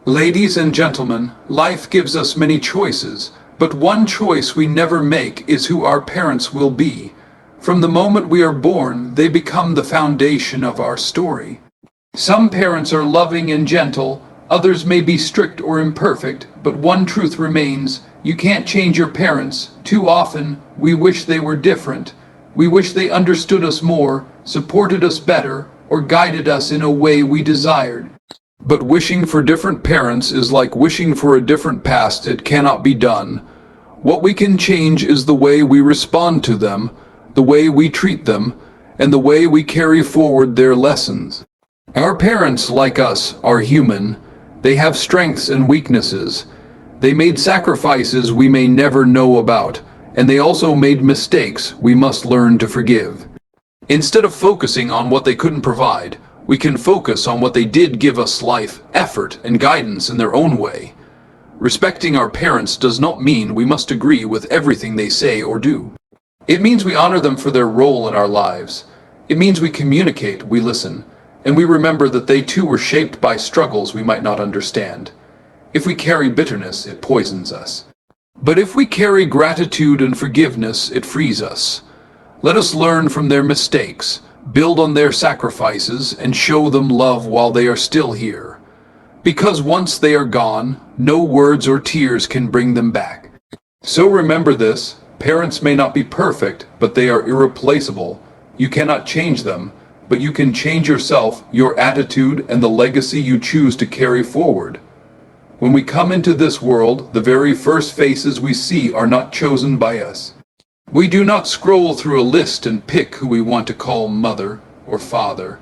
Ladies and gentlemen, life gives us many choices, but one choice we never make is who our parents will be. From the moment we are born, they become the foundation of our story. Some parents are loving and gentle, others may be strict or imperfect, but one truth remains: you can't change your parents. Too often, we wish they were different. We wish they understood us more, supported us better, or guided us in a way we desired. But wishing for different parents is like wishing for a different past. It cannot be done. What we can change is the way we respond to them, the way we treat them, and the way we carry forward their lessons. Our parents, like us, are human. They have strengths and weaknesses. They made sacrifices we may never know about, and they also made mistakes we must learn to forgive. Instead of focusing on what they couldn't provide, we can focus on what they did give us: life, effort, and guidance in their own way. Respecting our parents does not mean we must agree with everything they say or do. It means we honor them for their role in our lives. It means we communicate, we listen, and we remember that they too were shaped by struggles we might not understand. If we carry bitterness, it poisons us. But if we carry gratitude and forgiveness, it frees us. Let us learn from their mistakes, build on their sacrifices, and show them love while they are still here. Because once they are gone, no words or tears can bring them back. So remember this: parents may not be perfect, but they are irreplaceable. You cannot change them, but you can change yourself, your attitude, and the legacy you choose to carry forward. When we come into this world, the very first faces we see are not chosen by us. We do not scroll through a list and pick who we want to call mother or father.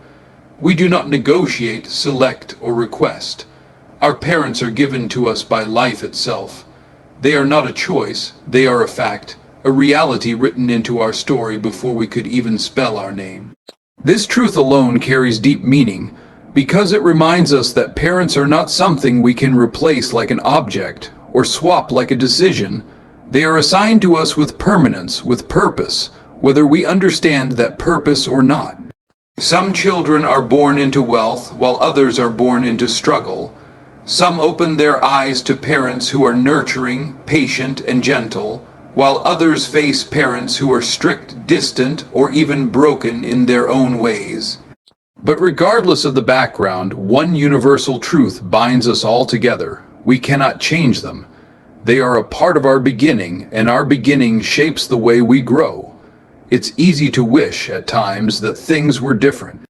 We do not negotiate, select, or request. Our parents are given to us by life itself. They are not a choice, they are a fact, a reality written into our story before we could even spell our name. This truth alone carries deep meaning, because it reminds us that parents are not something we can replace like an object, or swap like a decision. They are assigned to us with permanence, with purpose, whether we understand that purpose or not. Some children are born into wealth, while others are born into struggle. Some open their eyes to parents who are nurturing, patient, and gentle, while others face parents who are strict, distant, or even broken in their own ways. But regardless of the background, one universal truth binds us all together: we cannot change them. They are a part of our beginning, and our beginning shapes the way we grow. It's easy to wish, at times, that things were different.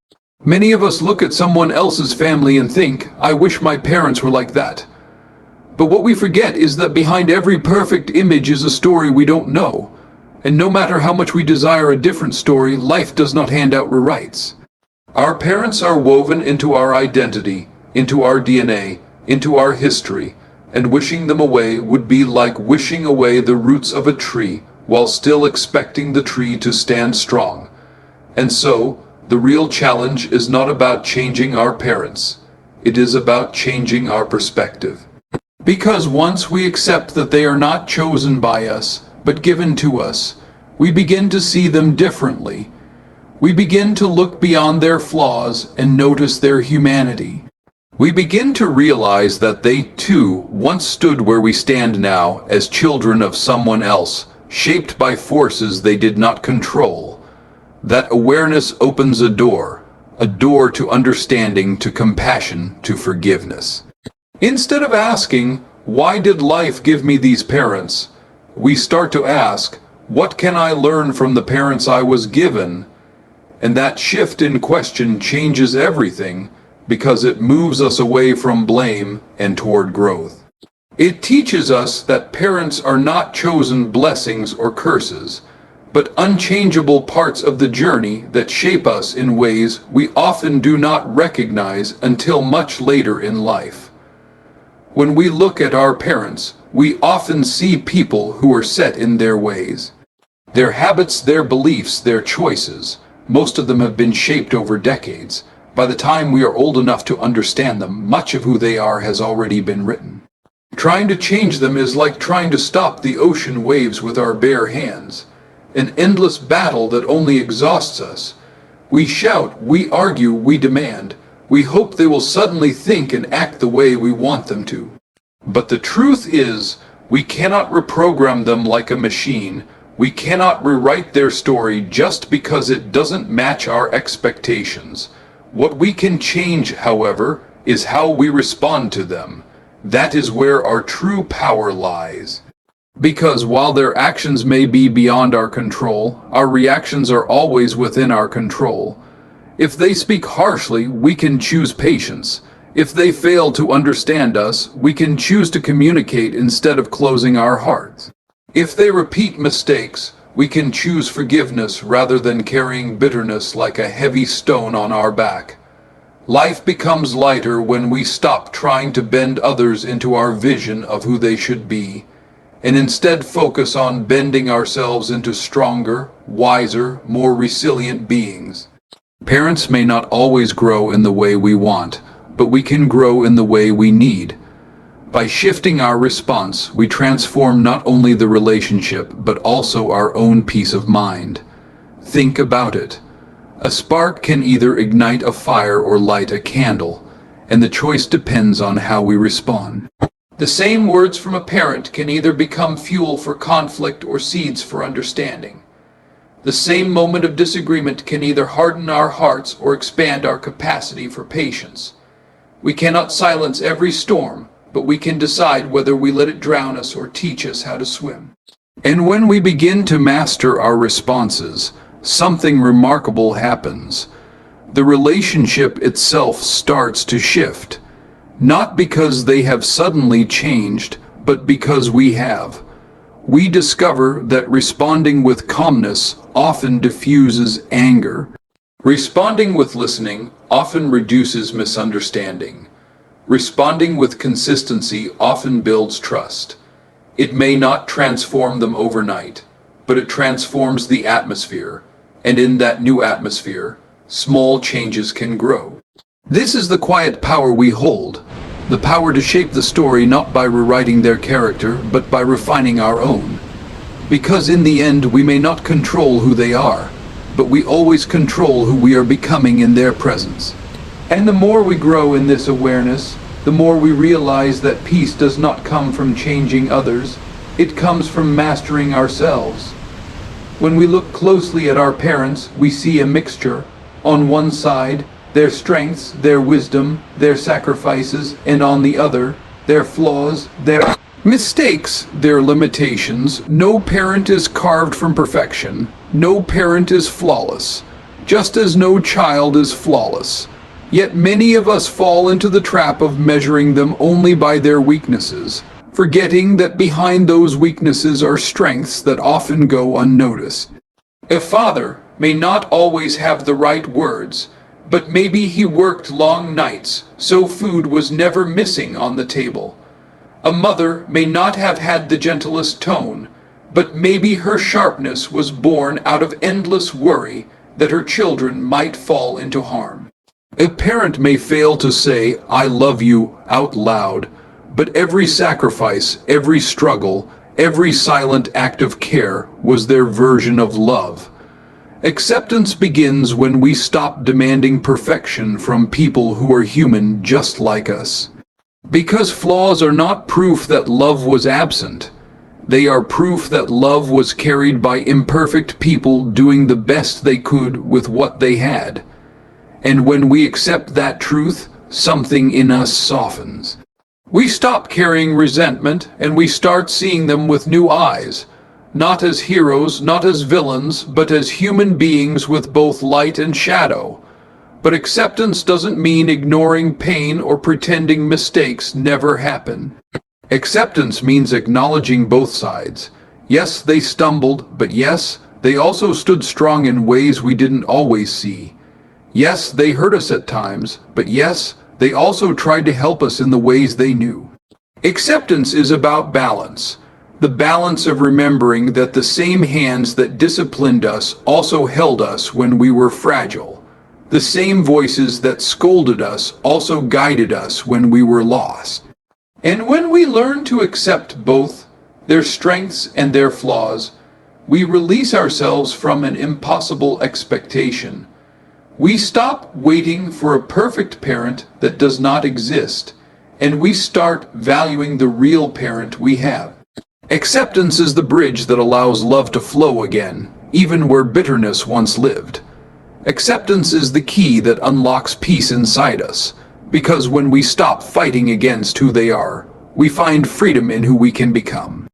Many of us look at someone else's family and think, "I wish my parents were like that." But what we forget is that behind every perfect image is a story we don't know. And no matter how much we desire a different story, life does not hand out rewrites. Our parents are woven into our identity, into our DNA, into our history, and wishing them away would be like wishing away the roots of a tree while still expecting the tree to stand strong. And so, the real challenge is not about changing our parents. It is about changing our perspective. Because once we accept that they are not chosen by us, but given to us, we begin to see them differently. We begin to look beyond their flaws and notice their humanity. We begin to realize that they too once stood where we stand now, as children of someone else, shaped by forces they did not control. That awareness opens a door to understanding, to compassion, to forgiveness. Instead of asking, "Why did life give me these parents?" we start to ask, "What can I learn from the parents I was given?" And that shift in question changes everything, because it moves us away from blame and toward growth. It teaches us that parents are not chosen blessings or curses, but unchangeable parts of the journey that shape us in ways we often do not recognize until much later in life. When we look at our parents, we often see people who are set in their ways. Their habits, their beliefs, their choices, most of them have been shaped over decades. By the time we are old enough to understand them, much of who they are has already been written. Trying to change them is like trying to stop the ocean waves with our bare hands, an endless battle that only exhausts us. We shout, we argue, we demand, We hope they will suddenly think and act the way we want them to. But the truth is, we cannot reprogram them like a machine. We cannot rewrite their story just because it doesn't match our expectations. What we can change, however, is how we respond to them. That is where our true power lies. Because while their actions may be beyond our control, our reactions are always within our control. If they speak harshly, we can choose patience. If they fail to understand us, we can choose to communicate instead of closing our hearts. If they repeat mistakes, we can choose forgiveness rather than carrying bitterness like a heavy stone on our back. Life becomes lighter when we stop trying to bend others into our vision of who they should be, and instead focus on bending ourselves into stronger, wiser, more resilient beings. Parents may not always grow in the way we want, but we can grow in the way we need. By shifting our response, we transform not only the relationship, but also our own peace of mind. Think about it. A spark can either ignite a fire or light a candle, and the choice depends on how we respond. The same words from a parent can either become fuel for conflict or seeds for understanding. The same moment of disagreement can either harden our hearts or expand our capacity for patience. We cannot silence every storm, but we can decide whether we let it drown us or teach us how to swim. And when we begin to master our responses, something remarkable happens. The relationship itself starts to shift, not because they have suddenly changed, but because we have. We discover that responding with calmness often diffuses anger. Responding with listening often reduces misunderstanding. Responding with consistency often builds trust. It may not transform them overnight, but it transforms the atmosphere, and in that new atmosphere, small changes can grow. This is the quiet power we hold, the power to shape the story not by rewriting their character, but by refining our own. Because in the end, we may not control who they are, but we always control who we are becoming in their presence. And the more we grow in this awareness, the more we realize that peace does not come from changing others, it comes from mastering ourselves. When we look closely at our parents, we see a mixture. On one side, their strengths, their wisdom, their sacrifices, and on the other, their flaws, their mistakes, their limitations. No parent is carved from perfection. No parent is flawless, just as no child is flawless. Yet many of us fall into the trap of measuring them only by their weaknesses, forgetting that behind those weaknesses are strengths that often go unnoticed. A father may not always have the right words, but maybe he worked long nights, so food was never missing on the table. A mother may not have had the gentlest tone, but maybe her sharpness was born out of endless worry that her children might fall into harm. A parent may fail to say, "I love you," out loud, but every sacrifice, every struggle, every silent act of care was their version of love. Acceptance begins when we stop demanding perfection from people who are human just like us. Because flaws are not proof that love was absent. They are proof that love was carried by imperfect people doing the best they could with what they had. And when we accept that truth, something in us softens. We stop carrying resentment and we start seeing them with new eyes. Not as heroes, not as villains, but as human beings with both light and shadow. But acceptance doesn't mean ignoring pain or pretending mistakes never happen. Acceptance means acknowledging both sides. Yes, they stumbled, but yes, they also stood strong in ways we didn't always see. Yes, they hurt us at times, but yes, they also tried to help us in the ways they knew. Acceptance is about balance. The balance of remembering that the same hands that disciplined us also held us when we were fragile. The same voices that scolded us also guided us when we were lost. And when we learn to accept both, their strengths and their flaws, we release ourselves from an impossible expectation. We stop waiting for a perfect parent that does not exist, and we start valuing the real parent we have. Acceptance is the bridge that allows love to flow again, even where bitterness once lived. Acceptance is the key that unlocks peace inside us, because when we stop fighting against who they are, we find freedom in who we can become.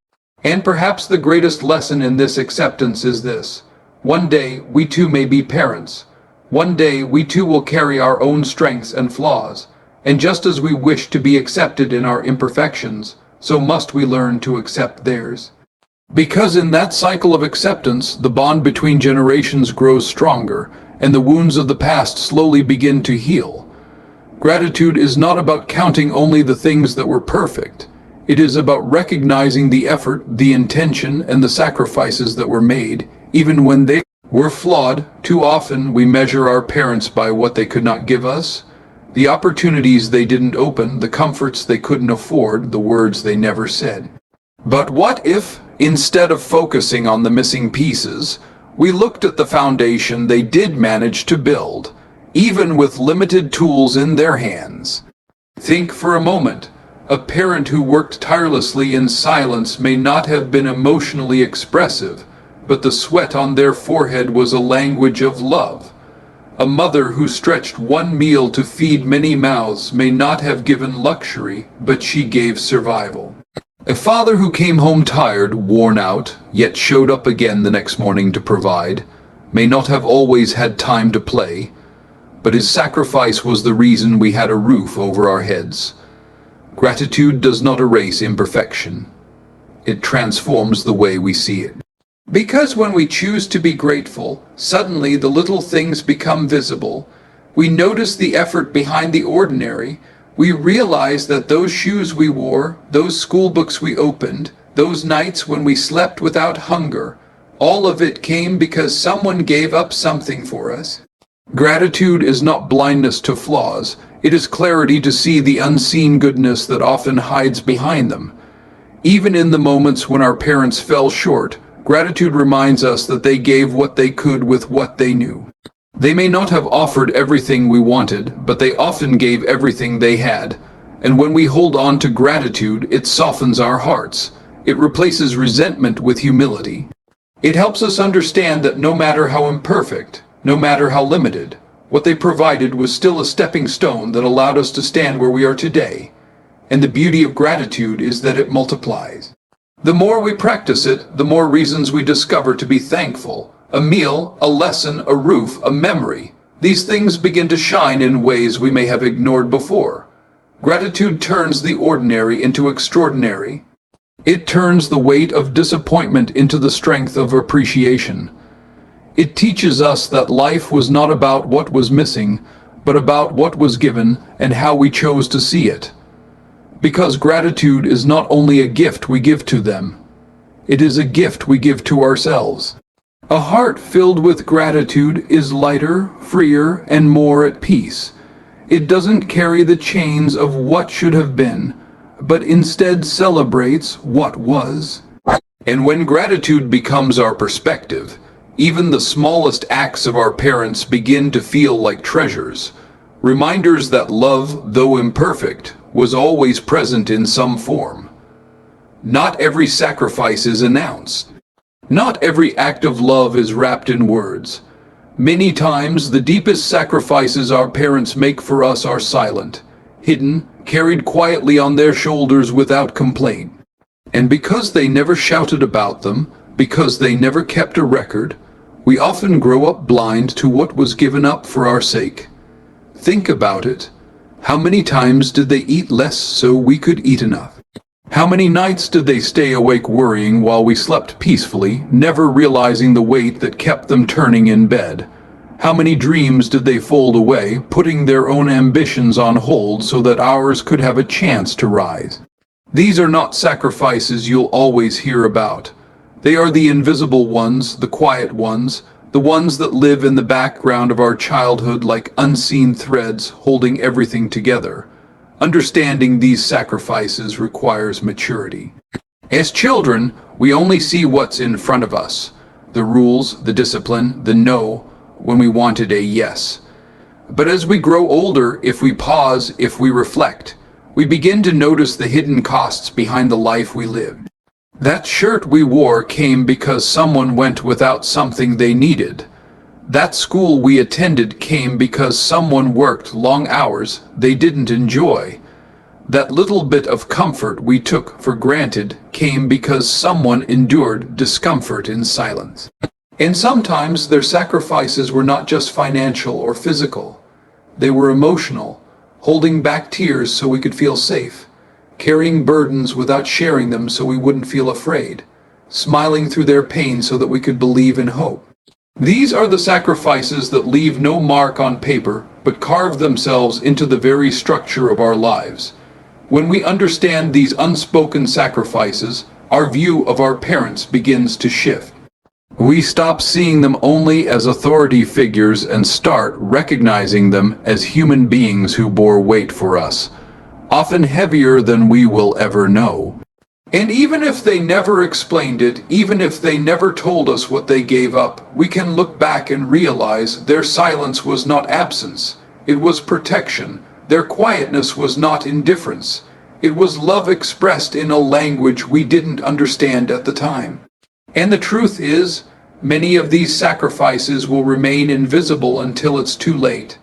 And perhaps the greatest lesson in this acceptance is this: one day we too may be parents. One day we too will carry our own strengths and flaws, and just as we wish to be accepted in our imperfections, so must we learn to accept theirs. Because in that cycle of acceptance, the bond between generations grows stronger, and the wounds of the past slowly begin to heal. Gratitude is not about counting only the things that were perfect. It is about recognizing the effort, the intention, and the sacrifices that were made, even when they were flawed. Too often we measure our parents by what they could not give us, the opportunities they didn't open, the comforts they couldn't afford, the words they never said. But what if, instead of focusing on the missing pieces, we looked at the foundation they did manage to build, even with limited tools in their hands? Think for a moment. A parent who worked tirelessly in silence may not have been emotionally expressive, but the sweat on their forehead was a language of love. A mother who stretched one meal to feed many mouths may not have given luxury, but she gave survival. A father who came home tired, worn out, yet showed up again the next morning to provide, may not have always had time to play, but his sacrifice was the reason we had a roof over our heads. Gratitude does not erase imperfection. It transforms the way we see it. Because when we choose to be grateful, suddenly the little things become visible. We notice the effort behind the ordinary. We realize that those shoes we wore, those school books we opened, those nights when we slept without hunger, all of it came because someone gave up something for us. Gratitude is not blindness to flaws. It is clarity to see the unseen goodness that often hides behind them. Even in the moments when our parents fell short, gratitude reminds us that they gave what they could with what they knew. They may not have offered everything we wanted, but they often gave everything they had. And when we hold on to gratitude, it softens our hearts. It replaces resentment with humility. It helps us understand that no matter how imperfect, no matter how limited, what they provided was still a stepping stone that allowed us to stand where we are today. And the beauty of gratitude is that it multiplies. The more we practice it, the more reasons we discover to be thankful. A meal, a lesson, a roof, a memory. These things begin to shine in ways we may have ignored before. Gratitude turns the ordinary into extraordinary. It turns the weight of disappointment into the strength of appreciation. It teaches us that life was not about what was missing, but about what was given and how we chose to see it. Because gratitude is not only a gift we give to them, it is a gift we give to ourselves. A heart filled with gratitude is lighter, freer, and more at peace. It doesn't carry the chains of what should have been, but instead celebrates what was. And when gratitude becomes our perspective, even the smallest acts of our parents begin to feel like treasures, reminders that love, though imperfect, was always present in some form. Not every sacrifice is announced. Not every act of love is wrapped in words. Many times, the deepest sacrifices our parents make for us are silent, hidden, carried quietly on their shoulders without complaint. And because they never shouted about them, because they never kept a record, we often grow up blind to what was given up for our sake. Think about it. How many times did they eat less so we could eat enough? How many nights did they stay awake worrying while we slept peacefully, never realizing the weight that kept them turning in bed? How many dreams did they fold away, putting their own ambitions on hold so that ours could have a chance to rise? These are not sacrifices you'll always hear about. They are the invisible ones, the quiet ones, the ones that live in the background of our childhood like unseen threads holding everything together. Understanding these sacrifices requires maturity. As children, we only see what's in front of us. The rules, the discipline, the no, when we wanted a yes. But as we grow older, if we pause, if we reflect, we begin to notice the hidden costs behind the life we lived. That shirt we wore came because someone went without something they needed. That school we attended came because someone worked long hours they didn't enjoy. That little bit of comfort we took for granted came because someone endured discomfort in silence. And sometimes their sacrifices were not just financial or physical. They were emotional, holding back tears so we could feel safe, carrying burdens without sharing them so we wouldn't feel afraid, smiling through their pain so that we could believe in hope. These are the sacrifices that leave no mark on paper, but carve themselves into the very structure of our lives. When we understand these unspoken sacrifices, our view of our parents begins to shift. We stop seeing them only as authority figures and start recognizing them as human beings who bore weight for us, often heavier than we will ever know. And even if they never explained it, even if they never told us what they gave up, we can look back and realize their silence was not absence. It was protection. Their quietness was not indifference. It was love expressed in a language we didn't understand at the time. And the truth is, many of these sacrifices will remain invisible until it's too late.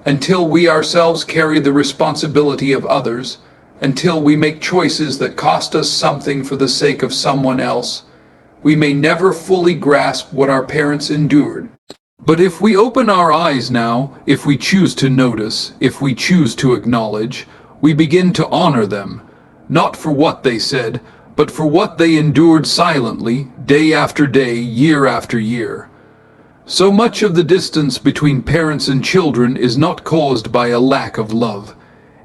Until we ourselves carry the responsibility of others, until we make choices that cost us something for the sake of someone else, we may never fully grasp what our parents endured. But if we open our eyes now, if we choose to notice, if we choose to acknowledge, we begin to honor them, not for what they said, but for what they endured silently, day after day, year after year. So much of the distance between parents and children is not caused by a lack of love.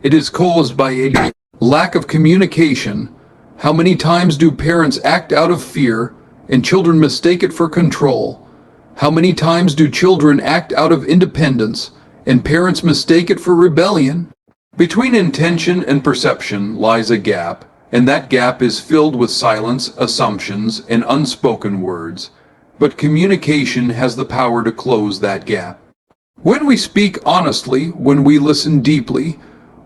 It is caused by a lack of communication. How many times do parents act out of fear and children mistake it for control? How many times do children act out of independence and parents mistake it for rebellion? Between intention and perception lies a gap, and that gap is filled with silence, assumptions, and unspoken words. But communication has the power to close that gap. When we speak honestly, when we listen deeply,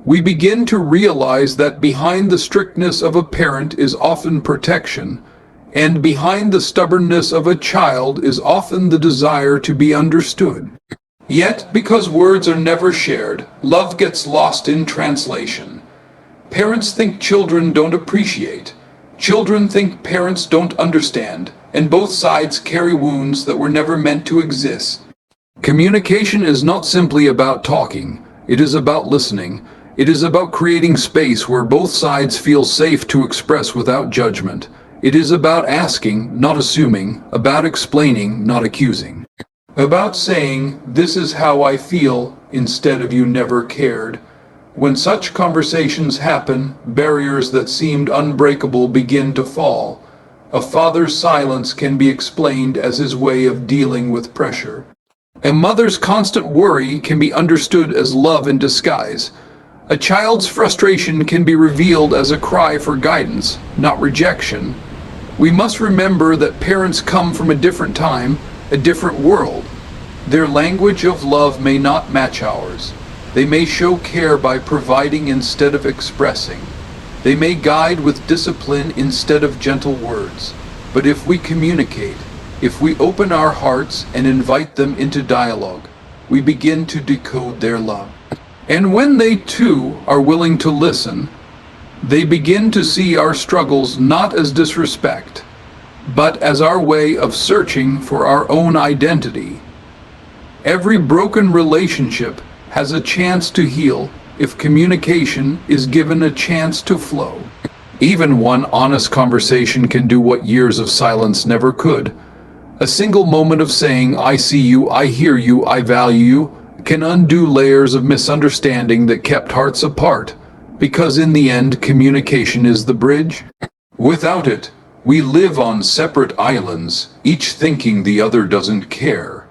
we begin to realize that behind the strictness of a parent is often protection, and behind the stubbornness of a child is often the desire to be understood. Yet, because words are never shared, love gets lost in translation. Parents think children don't appreciate. Children think parents don't understand, and both sides carry wounds that were never meant to exist. Communication is not simply about talking. It is about listening. It is about creating space where both sides feel safe to express without judgment. It is about asking, not assuming, about explaining, not accusing. About saying, "This is how I feel," instead of "you never cared." When such conversations happen, barriers that seemed unbreakable begin to fall. A father's silence can be explained as his way of dealing with pressure. A mother's constant worry can be understood as love in disguise. A child's frustration can be revealed as a cry for guidance, not rejection. We must remember that parents come from a different time, a different world. Their language of love may not match ours. They may show care by providing instead of expressing. They may guide with discipline instead of gentle words. But if we communicate, if we open our hearts and invite them into dialogue, we begin to decode their love. And when they too are willing to listen, they begin to see our struggles not as disrespect, but as our way of searching for our own identity. Every broken relationship has a chance to heal if communication is given a chance to flow. Even one honest conversation can do what years of silence never could. A single moment of saying, "I see you, I hear you, I value you," can undo layers of misunderstanding that kept hearts apart, because in the end, communication is the bridge. Without it, we live on separate islands, each thinking the other doesn't care.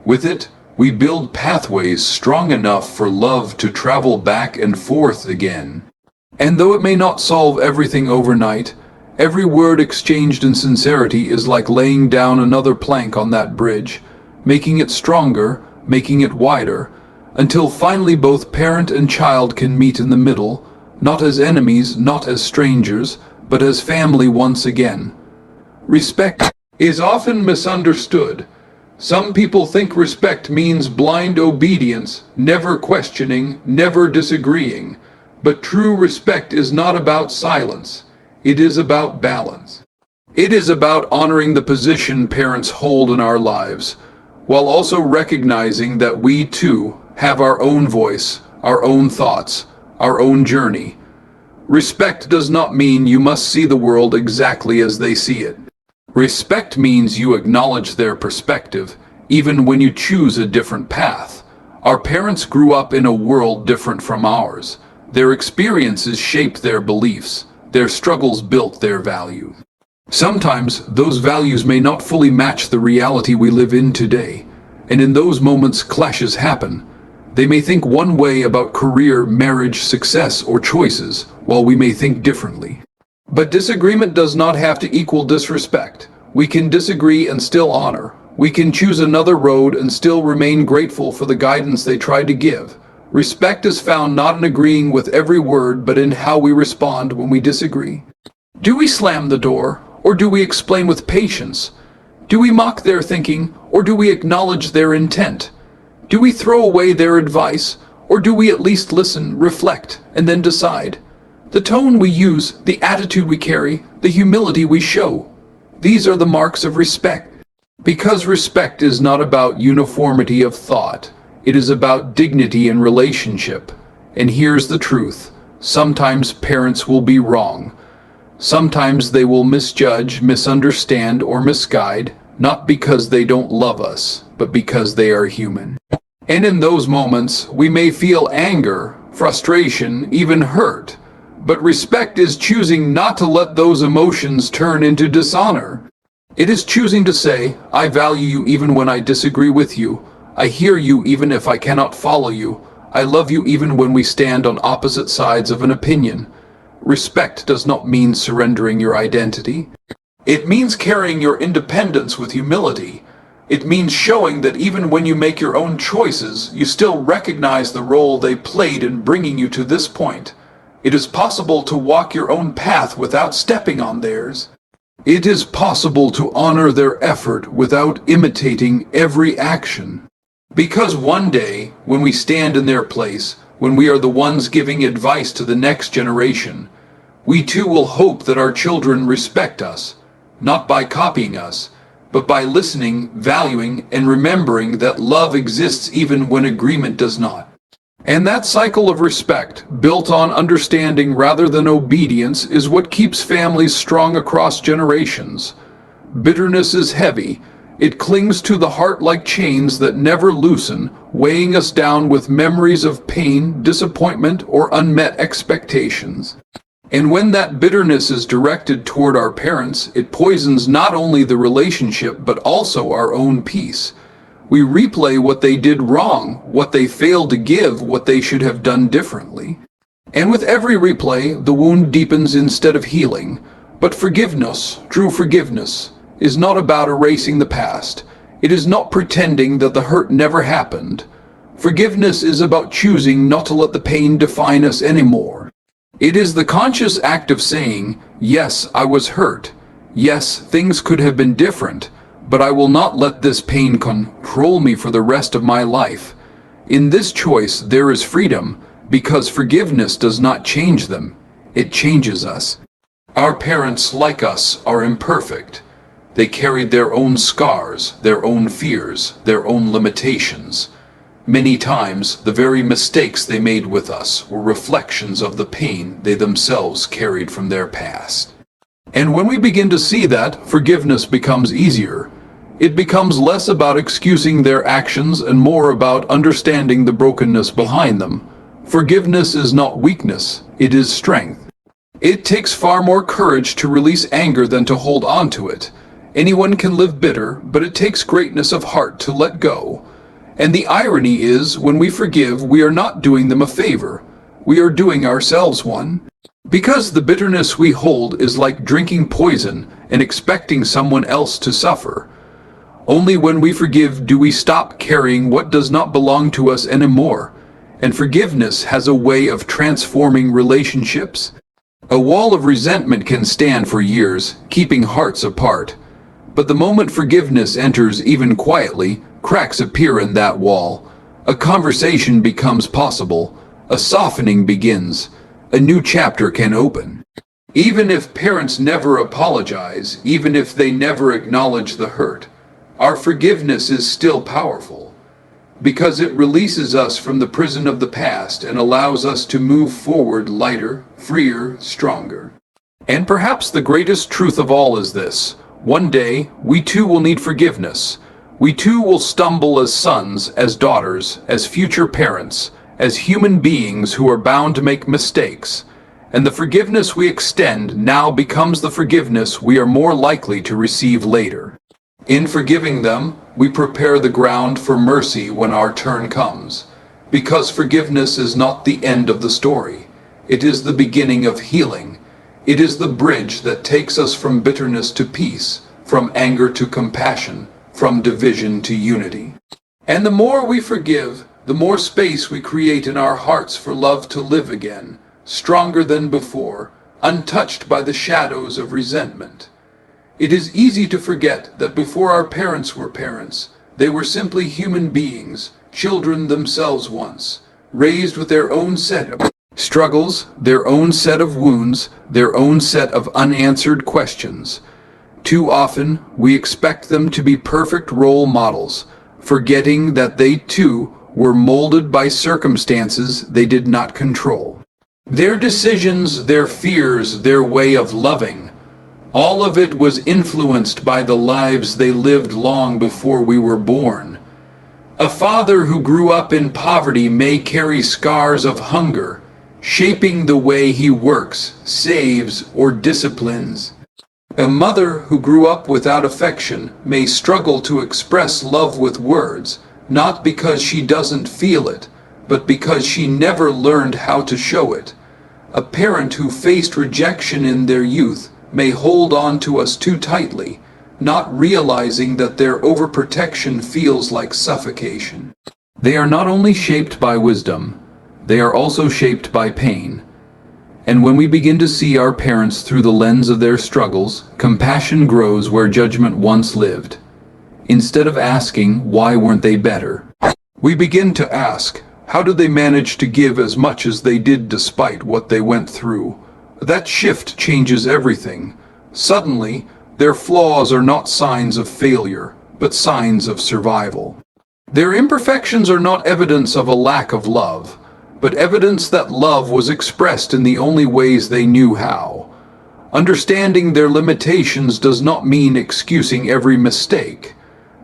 With it, we build pathways strong enough for love to travel back and forth again. And though it may not solve everything overnight, every word exchanged in sincerity is like laying down another plank on that bridge, making it stronger, making it wider, until finally both parent and child can meet in the middle, not as enemies, not as strangers, but as family once again. Respect is often misunderstood. Some people think respect means blind obedience, never questioning, never disagreeing. But true respect is not about silence. It is about balance. It is about honoring the position parents hold in our lives, while also recognizing that we too have our own voice, our own thoughts, our own journey. Respect does not mean you must see the world exactly as they see it. Respect means you acknowledge their perspective, even when you choose a different path. Our parents grew up in a world different from ours. Their experiences shaped their beliefs. Their struggles built their value. Sometimes those values may not fully match the reality we live in today, and in those moments clashes happen. They may think one way about career, marriage, success, or choices, while we may think differently. But disagreement does not have to equal disrespect. We can disagree and still honor. We can choose another road and still remain grateful for the guidance they tried to give. Respect is found not in agreeing with every word, but in how we respond when we disagree. Do we slam the door, or do we explain with patience? Do we mock their thinking, or do we acknowledge their intent? Do we throw away their advice, or do we at least listen, reflect, and then decide? The tone we use, the attitude we carry, the humility we show. These are the marks of respect. Because respect is not about uniformity of thought. It is about dignity in relationship. And here's the truth. Sometimes parents will be wrong. Sometimes they will misjudge, misunderstand, or misguide, not because they don't love us, but because they are human. And in those moments, we may feel anger, frustration, even hurt. But respect is choosing not to let those emotions turn into dishonor. It is choosing to say, I value you even when I disagree with you. I hear you even if I cannot follow you. I love you even when we stand on opposite sides of an opinion. Respect does not mean surrendering your identity. It means carrying your independence with humility. It means showing that even when you make your own choices, you still recognize the role they played in bringing you to this point. It is possible to walk your own path without stepping on theirs. It is possible to honor their effort without imitating every action. Because one day, when we stand in their place, when we are the ones giving advice to the next generation, we too will hope that our children respect us, not by copying us, but by listening, valuing, and remembering that love exists even when agreement does not. And that cycle of respect, built on understanding rather than obedience, is what keeps families strong across generations. Bitterness is heavy. It clings to the heart like chains that never loosen, weighing us down with memories of pain, disappointment, or unmet expectations. And when that bitterness is directed toward our parents, it poisons not only the relationship, but also our own peace. We replay what they did wrong, what they failed to give, what they should have done differently. And with every replay, the wound deepens instead of healing. But forgiveness, true forgiveness, is not about erasing the past. It is not pretending that the hurt never happened. Forgiveness is about choosing not to let the pain define us anymore. It is the conscious act of saying, yes, I was hurt. Yes, things could have been different. But I will not let this pain control me for the rest of my life. In this choice, there is freedom, because forgiveness does not change them. It changes us. Our parents, like us, are imperfect. They carried their own scars, their own fears, their own limitations. Many times, the very mistakes they made with us were reflections of the pain they themselves carried from their past. And when we begin to see that, forgiveness becomes easier. It becomes less about excusing their actions and more about understanding the brokenness behind them. Forgiveness is not weakness, it is strength. It takes far more courage to release anger than to hold on to it. Anyone can live bitter, but it takes greatness of heart to let go. And the irony is, when we forgive, we are not doing them a favor. We are doing ourselves one. Because the bitterness we hold is like drinking poison and expecting someone else to suffer. Only when we forgive do we stop carrying what does not belong to us anymore. And forgiveness has a way of transforming relationships. A wall of resentment can stand for years, keeping hearts apart. But the moment forgiveness enters, even quietly, cracks appear in that wall. A conversation becomes possible. A softening begins. A new chapter can open. Even if parents never apologize, even if they never acknowledge the hurt, our forgiveness is still powerful, because it releases us from the prison of the past and allows us to move forward lighter, freer, stronger. And perhaps the greatest truth of all is this: one day, we too will need forgiveness. We too will stumble as sons, as daughters, as future parents, as human beings who are bound to make mistakes. And the forgiveness we extend now becomes the forgiveness we are more likely to receive later. In forgiving them, we prepare the ground for mercy when our turn comes. Because forgiveness is not the end of the story. It is the beginning of healing. It is the bridge that takes us from bitterness to peace, from anger to compassion, from division to unity. And the more we forgive, the more space we create in our hearts for love to live again, stronger than before, untouched by the shadows of resentment. It is easy to forget that before our parents were parents, they were simply human beings, children themselves once, raised with their own set of struggles, their own set of wounds, their own set of unanswered questions. Too often, we expect them to be perfect role models, forgetting that they too were molded by circumstances they did not control. Their decisions, their fears, their way of loving, all of it was influenced by the lives they lived long before we were born. A father who grew up in poverty may carry scars of hunger, shaping the way he works, saves, or disciplines. A mother who grew up without affection may struggle to express love with words, not because she doesn't feel it, but because she never learned how to show it. A parent who faced rejection in their youth may hold on to us too tightly, not realizing that their overprotection feels like suffocation. They are not only shaped by wisdom, they are also shaped by pain. And when we begin to see our parents through the lens of their struggles, compassion grows where judgment once lived. Instead of asking, why weren't they better? We begin to ask, how did they manage to give as much as they did despite what they went through? That shift changes everything. Suddenly, their flaws are not signs of failure, but signs of survival. Their imperfections are not evidence of a lack of love, but evidence that love was expressed in the only ways they knew how. Understanding their limitations does not mean excusing every mistake,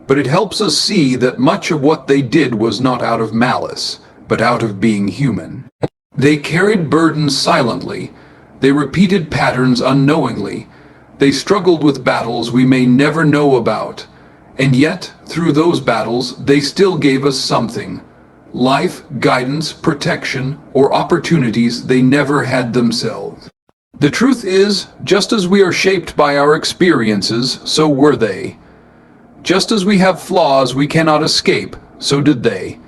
but it helps us see that much of what they did was not out of malice, but out of being human. They carried burdens silently. They repeated patterns unknowingly. They struggled with battles we may never know about. And yet, through those battles, they still gave us something: life, guidance, protection, or opportunities they never had themselves. The truth is, just as we are shaped by our experiences, so were they. Just as we have flaws we cannot escape, so did they.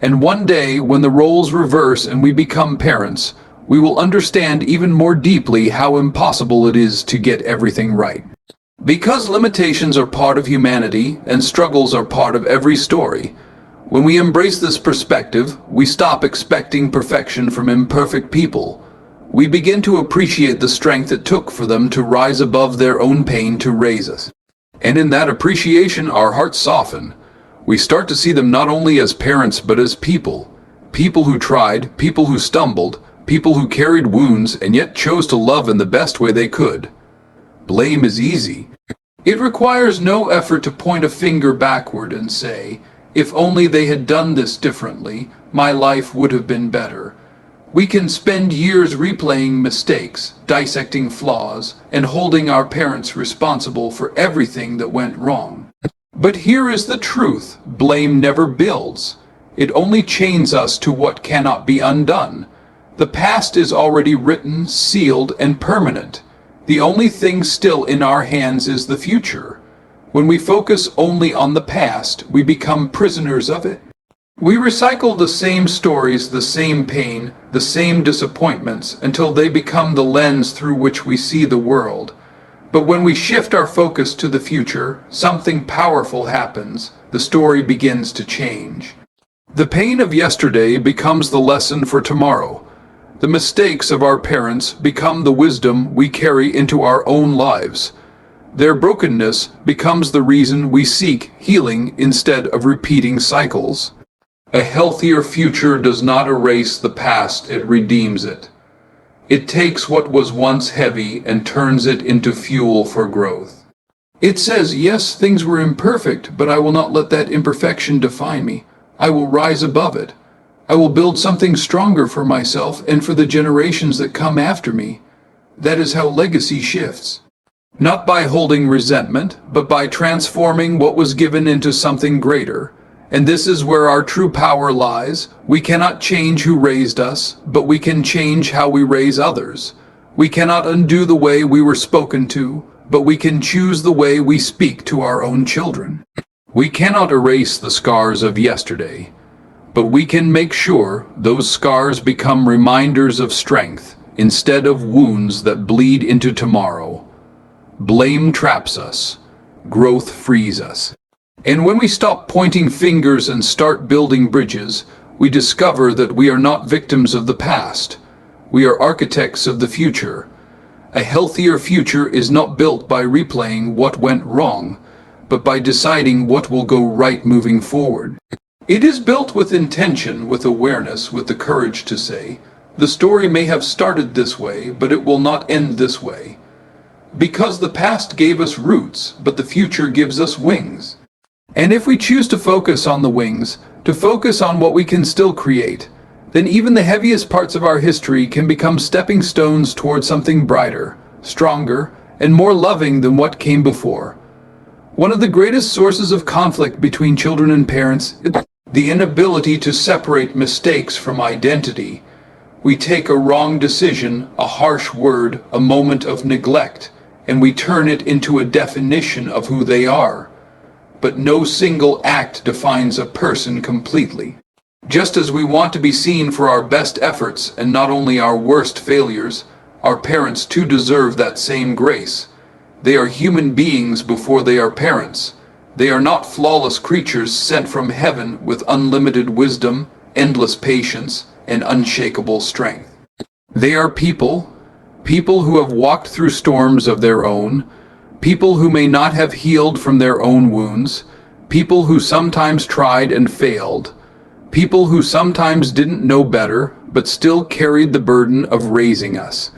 And one day, when the roles reverse and we become parents, we will understand even more deeply how impossible it is to get everything right. Because limitations are part of humanity and struggles are part of every story, when we embrace this perspective, we stop expecting perfection from imperfect people. We begin to appreciate the strength it took for them to rise above their own pain to raise us. And in that appreciation, our hearts soften. We start to see them not only as parents, but as people. People who tried, people who stumbled, people who carried wounds and yet chose to love in the best way they could. Blame is easy. It requires no effort to point a finger backward and say, if only they had done this differently, my life would have been better. We can spend years replaying mistakes, dissecting flaws, and holding our parents responsible for everything that went wrong. But here is the truth: blame never builds. It only chains us to what cannot be undone. The past is already written, sealed, and permanent. The only thing still in our hands is the future. When we focus only on the past, we become prisoners of it. We recycle the same stories, the same pain, the same disappointments until they become the lens through which we see the world. But when we shift our focus to the future, something powerful happens. The story begins to change. The pain of yesterday becomes the lesson for tomorrow. The mistakes of our parents become the wisdom we carry into our own lives. Their brokenness becomes the reason we seek healing instead of repeating cycles. A healthier future does not erase the past, it redeems it. It takes what was once heavy and turns it into fuel for growth. It says, yes, things were imperfect, but I will not let that imperfection define me. I will rise above it. I will build something stronger for myself and for the generations that come after me. That is how legacy shifts. Not by holding resentment, but by transforming what was given into something greater. And this is where our true power lies. We cannot change who raised us, but we can change how we raise others. We cannot undo the way we were spoken to, but we can choose the way we speak to our own children. We cannot erase the scars of yesterday, but we can make sure those scars become reminders of strength instead of wounds that bleed into tomorrow. Blame traps us. Growth frees us. And when we stop pointing fingers and start building bridges, we discover that we are not victims of the past. We are architects of the future. A healthier future is not built by replaying what went wrong, but by deciding what will go right moving forward. It is built with intention, with awareness, with the courage to say, the story may have started this way, but it will not end this way. Because the past gave us roots, but the future gives us wings. And if we choose to focus on the wings, to focus on what we can still create, then even the heaviest parts of our history can become stepping stones toward something brighter, stronger, and more loving than what came before. One of the greatest sources of conflict between children and parents is the inability to separate mistakes from identity. We take a wrong decision, a harsh word, a moment of neglect, and we turn it into a definition of who they are. But no single act defines a person completely. Just as we want to be seen for our best efforts and not only our worst failures, our parents too deserve that same grace. They are human beings before they are parents. They are not flawless creatures sent from heaven with unlimited wisdom, endless patience, and unshakable strength. They are people who have walked through storms of their own, people who may not have healed from their own wounds, people who sometimes tried and failed, people who sometimes didn't know better, but still carried the burden of raising us.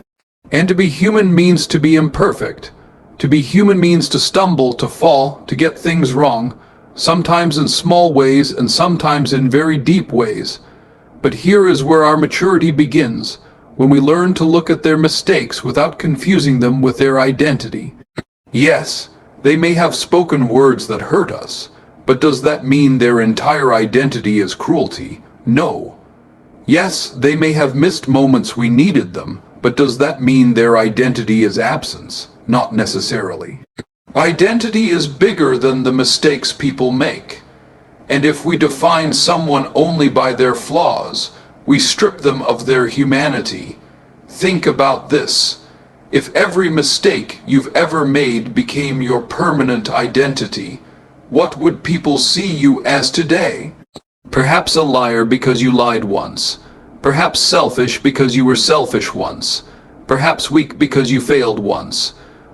And to be human means to be imperfect. To be human means to stumble, to fall, to get things wrong, sometimes in small ways and sometimes in very deep ways. But here is where our maturity begins, when we learn to look at their mistakes without confusing them with their identity. Yes, they may have spoken words that hurt us, but does that mean their entire identity is cruelty? No. Yes, they may have missed moments we needed them, but does that mean their identity is absence? Not necessarily. Identity is bigger than the mistakes people make. And if we define someone only by their flaws, we strip them of their humanity. Think about this. If every mistake you've ever made became your permanent identity, what would people see you as today? Perhaps a liar because you lied once. Perhaps selfish because you were selfish once. Perhaps weak because you failed once.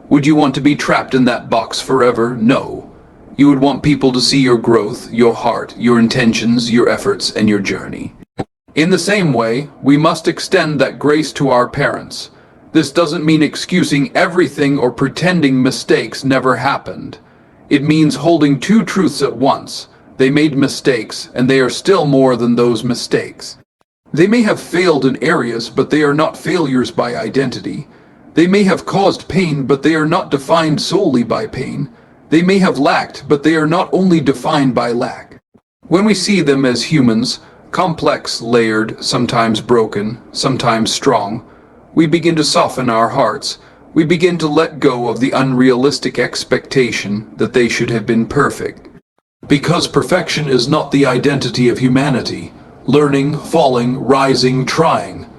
Would you want to be trapped in that box forever? No. You would want people to see your growth, your heart, your intentions, your efforts, and your journey. In the same way, we must extend that grace to our parents. This doesn't mean excusing everything or pretending mistakes never happened. It means holding two truths at once. They made mistakes, and they are still more than those mistakes. They may have failed in areas, but they are not failures by identity. They may have caused pain, but they are not defined solely by pain. They may have lacked, but they are not only defined by lack. When we see them as humans, complex, layered, sometimes broken, sometimes strong, we begin to soften our hearts. We begin to let go of the unrealistic expectation that they should have been perfect. Because perfection is not the identity of humanity. Learning, falling, rising, trying.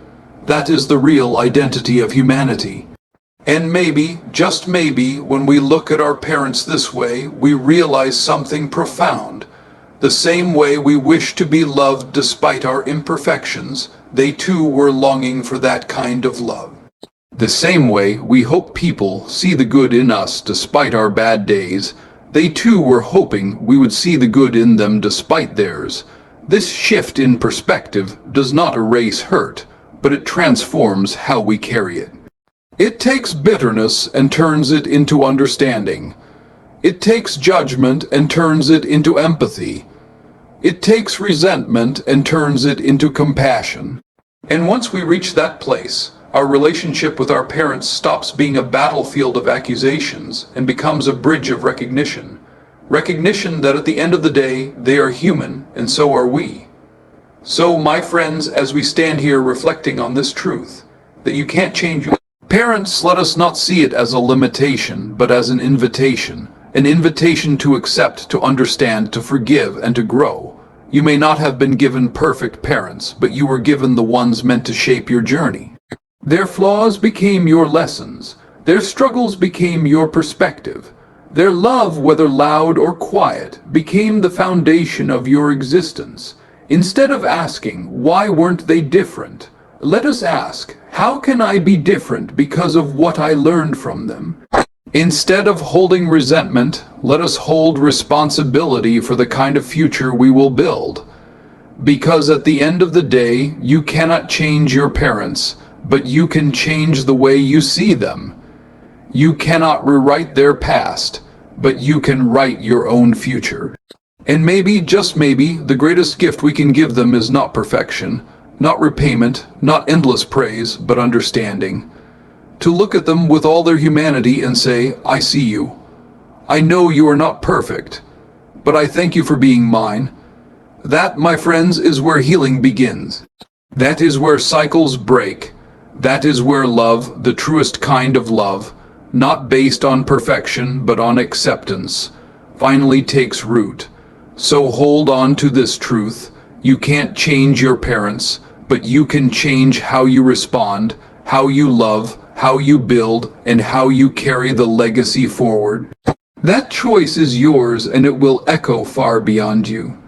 That is the real identity of humanity. And maybe, just maybe, when we look at our parents this way, we realize something profound. The same way we wish to be loved despite our imperfections, they too were longing for that kind of love. The same way we hope people see the good in us despite our bad days, they too were hoping we would see the good in them despite theirs. This shift in perspective does not erase hurt, but it transforms how we carry it. It takes bitterness and turns it into understanding. It takes judgment and turns it into empathy. It takes resentment and turns it into compassion. And once we reach that place, our relationship with our parents stops being a battlefield of accusations and becomes a bridge of recognition. Recognition that at the end of the day, they are human, and so are we. So, my friends, as we stand here reflecting on this truth, that you can't change your parents, let us not see it as a limitation, but as an invitation to accept, to understand, to forgive, and to grow. You may not have been given perfect parents, but you were given the ones meant to shape your journey. Their flaws became your lessons. Their struggles became your perspective. Their love, whether loud or quiet, became the foundation of your existence. Instead of asking, why weren't they different? Let us ask, how can I be different because of what I learned from them? Instead of holding resentment, let us hold responsibility for the kind of future we will build. Because at the end of the day, you cannot change your parents, but you can change the way you see them. You cannot rewrite their past, but you can write your own future. And maybe, just maybe, the greatest gift we can give them is not perfection, not repayment, not endless praise, but understanding. To look at them with all their humanity and say, I see you. I know you are not perfect, but I thank you for being mine. That, my friends, is where healing begins. That is where cycles break. That is where love, the truest kind of love, not based on perfection but on acceptance, finally takes root. So hold on to this truth. You can't change your parents, but you can change how you respond, how you love, how you build, and how you carry the legacy forward. That choice is yours, and it will echo far beyond you.